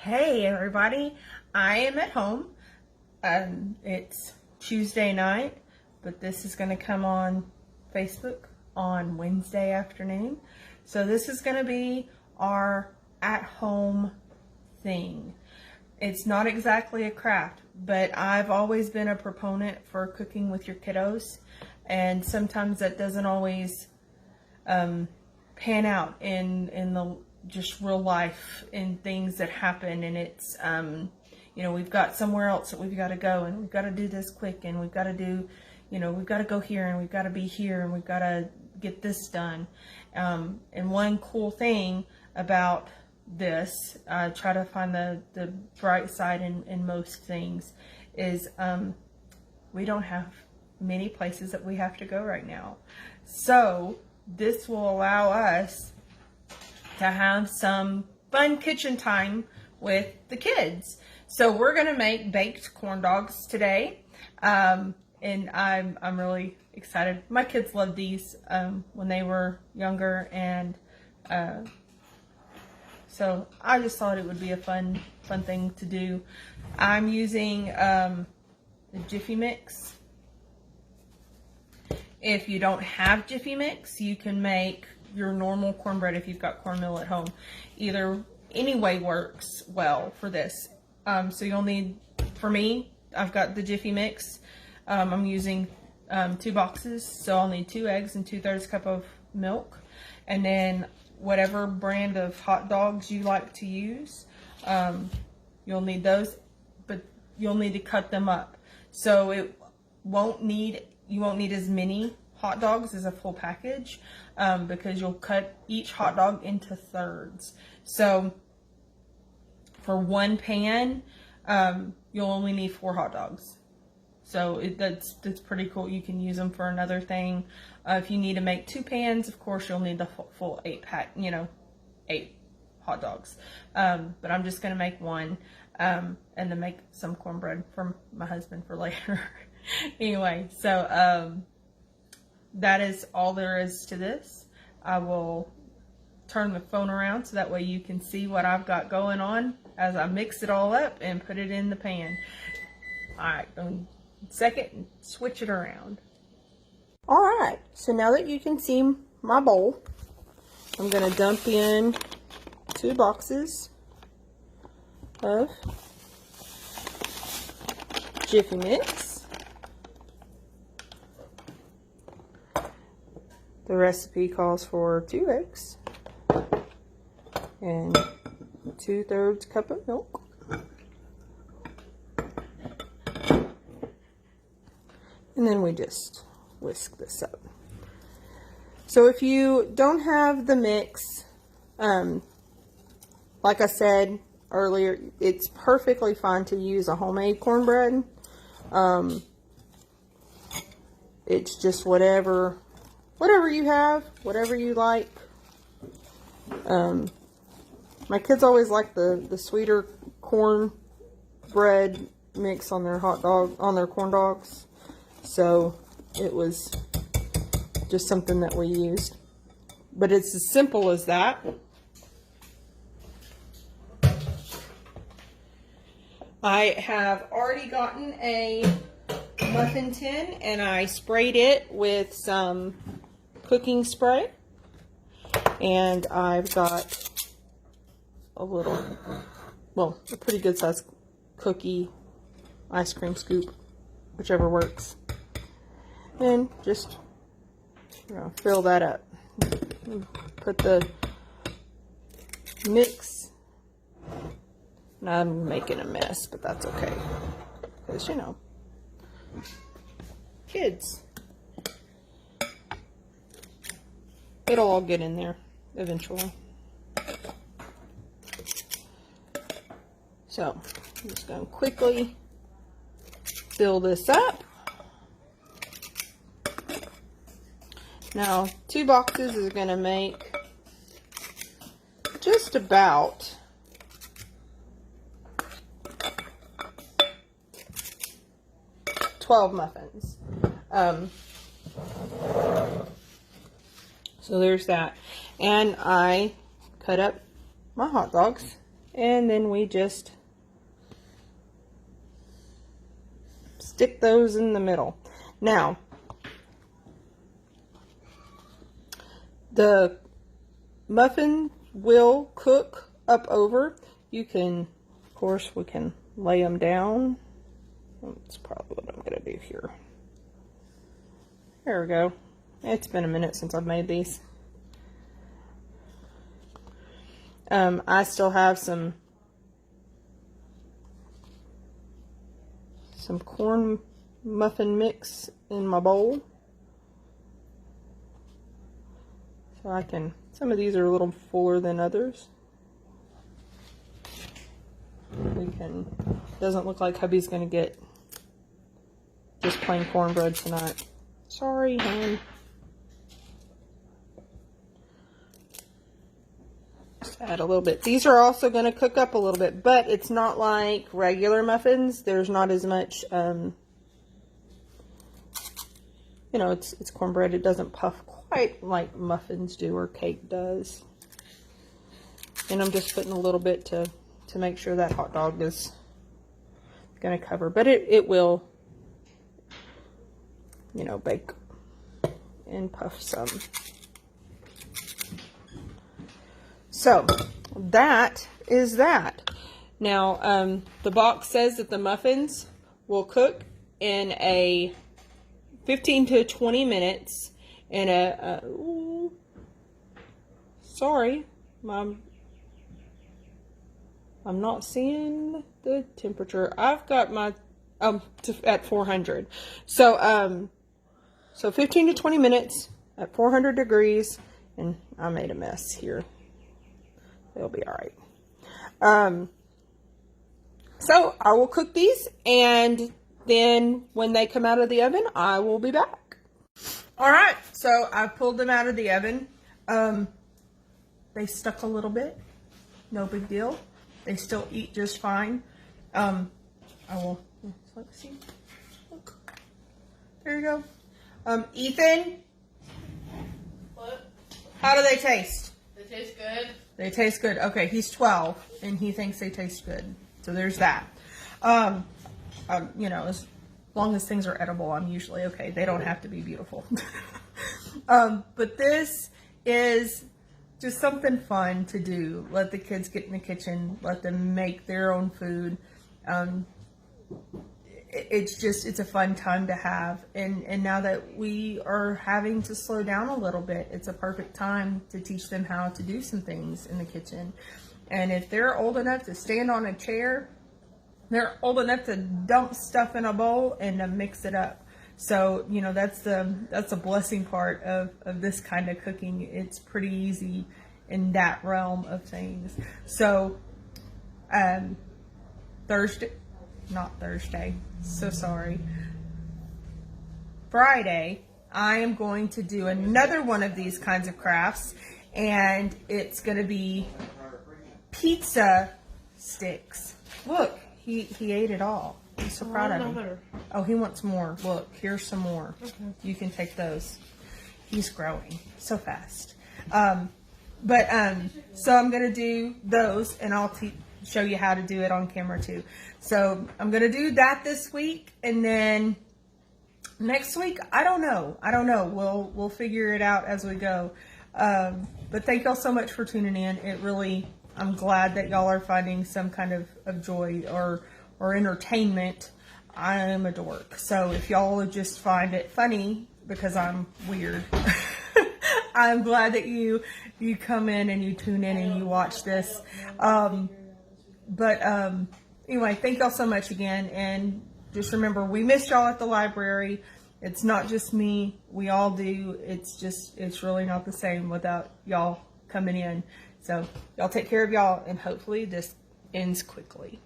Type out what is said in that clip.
Hey everybody, I am at home. It's Tuesday night, but this is going to come on Facebook on Wednesday afternoon. So this is going to be our at-home thing. It's not exactly a craft, but I've always been a proponent for cooking with your kiddos, and sometimes that doesn't always pan out in the just real life and things that happen, and it's we've got somewhere else that we've got to go, and we've got to do this quick, and we've got to do, we've got to go here, and we've got to be here, and we've got to get this done. And one cool thing about this, try to find the bright side in most things, is we don't have many places that we have to go right now. So this will allow us to have some fun kitchen time with the kids. So we're gonna make baked corn dogs today, and I'm really excited. My kids loved these when they were younger, and so I just thought it would be a fun thing to do. I'm using the Jiffy Mix. If you don't have Jiffy Mix, you can make your normal cornbread if you've got cornmeal at home. Any way works well for this. So you'll need, for me, I've got the Jiffy Mix. I'm using 2 boxes, so I'll need 2 eggs and 2/3 cup of milk. And then whatever brand of hot dogs you like to use, you'll need those, but you'll need to cut them up. So you won't need as many hot dogs as a full package, because you'll cut each hot dog into thirds. So for one pan, you'll only need 4 hot dogs. So that's pretty cool. You can use them for another thing. If you need to make 2 pans, of course you'll need the full 8 hot dogs. But I'm just gonna make one, and then make some cornbread for my husband for later. Anyway, so that is all there is to this. I will turn the phone around so that way you can see what I've got going on as I mix it all up and put it in the pan. Alright, second and switch it around. Alright, so now that you can see my bowl, I'm going to dump in 2 boxes of Jiffy Mix. The recipe calls for 2 eggs and 2/3 cup of milk. And then we just whisk this up. So if you don't have the mix, like I said earlier, it's perfectly fine to use a homemade cornbread. It's just whatever you have, whatever you like. My kids always like the sweeter cornbread mix on their corn dogs. So it was just something that we used. But it's as simple as that. I have already gotten a muffin tin, and I sprayed it with some cooking spray, and I've got a pretty good sized cookie ice cream scoop, whichever works, and just fill that up. Put the mix, and I'm making a mess, but that's okay, because kids. It'll all get in there eventually. So I'm just going to quickly fill this up. Now 2 boxes is going to make just about 12 muffins. So there's that. And I cut up my hot dogs And then we just stick those in the middle. Now, the muffin will cook up over. You can, of course, we can lay them down. That's probably what I'm going to do here. There we go. It's been a minute since I've made these. I still have some corn muffin mix in my bowl. So I can, some of these are a little fuller than others. We can, doesn't look like hubby's going to get just plain cornbread tonight. Sorry, hon. Just add a little bit. These are also going to cook up a little bit, but it's not like regular muffins. There's not as much, you know, it's cornbread. It doesn't puff quite like muffins do or cake does. And I'm just putting a little bit to make sure that hot dog is going to cover, but it will, you know, bake and puff some. So that is that. Now, the box says that the muffins will cook in a 15 to 20 minutes in a, ooh, sorry, I'm not seeing the temperature. I've got my, at 400. So, so 15 to 20 minutes at 400 degrees, and I made a mess here. It'll be all right. So I will cook these, and then when they come out of the oven, I will be back. All right, so I pulled them out of the oven. They stuck a little bit, no big deal. They still eat just fine. I will, let's see, look, there you go. Ethan, What? how do they taste? They taste good. They taste good. Okay, he's 12 and he thinks they taste good. So there's that. You know, as long as things are edible, I'm usually okay. They don't have to be beautiful. But this is just something fun to do. Let the kids get in the kitchen. Let them make their own food. It's a fun time to have. And now that we are having to slow down a little bit, it's a perfect time to teach them how to do some things in the kitchen. And if they're old enough to stand on a chair, they're old enough to dump stuff in a bowl and to mix it up. So, you know, that's a blessing part of this kind of cooking. It's pretty easy in that realm of things. So, Friday, I am going to do another one of these kinds of crafts, and it's going to be pizza sticks. Look, he ate it all. I'm so proud of him. Oh, he wants more. Look, here's some more. Okay. You can take those. He's growing so fast. So I'm going to do those, and I'll show you how to do it on camera too. So I'm going to do that this week, and then next week, I don't know. We'll figure it out as we go. But thank y'all so much for tuning in. It really, I'm glad that y'all are finding some kind of joy or entertainment. I'm a dork. So if y'all just find it funny because I'm weird, I'm glad that you come in and you tune in and you watch this. Anyway, thank y'all so much again. And just remember, we missed y'all at the library. It's not just me. We all do. It's really not the same without y'all coming in. So y'all take care of y'all, and hopefully this ends quickly.